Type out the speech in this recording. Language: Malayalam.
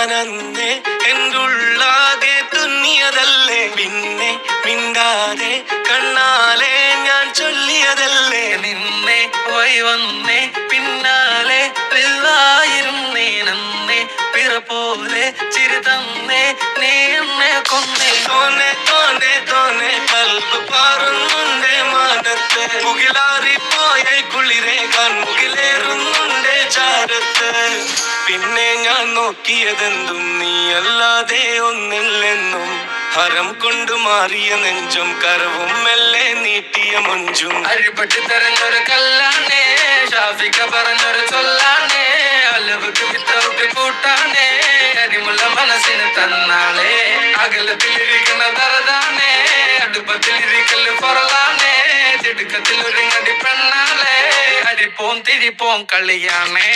ഞാനന്നേ എന്റുള്ളാകെ തുന്നിയതല്ലേ, പിന്നെ മിണ്ടാതെ കണ്ണാലെ ഞാൻ ചൊല്ലിയതല്ലേ. നിന്നെ വഴി വന്നേ പിന്നാലെ വെള്ളായിരുന്നേ നന്നേ പിറ പോലെ ചിരി തന്നേ നീ എന്നെ കൊന്നേ. തോന്നെ തോന്നെ തോന്നെ കൽബ് പാറുന്നുണ്ടേ മാനത്ത്, മുകിലാറിപ്പോയ കുളിരെ കൺമുകിലേറുന്നുണ്ടേ ചാരത്ത്. പിന്നെ ഞാൻ നോക്കിയതെന്തും നീയല്ലാതെ ഒന്നില്ലെന്നും, ഹരം കൊണ്ടു മാറിയ നെഞ്ചും കരവും മെല്ലെ നീട്ടിയ മഞ്ചും. അഴിപെട്ട് തെരഞ്ഞൊരു കല്ലാണേ, ഷാഫിക്ക പറഞ്ഞൊരു ചൊല്ലാണേ, അലവുക്ക് വിത്തൗട്ട് കൂട്ടാണേ, അരിമുള്ള മനസ്സിന് തന്നാളേ. അകലത്തിലിരിക്കുന്ന ദറദാണേ, അടുപ്പത്തിലിരിക്കല് പൊറലാണേ, തിടുക്കത്തിൽ ഒരുങ്ങടി പെണ്ണാളേ, അരിപ്പോം തിരിപ്പോം കളിയാണേ.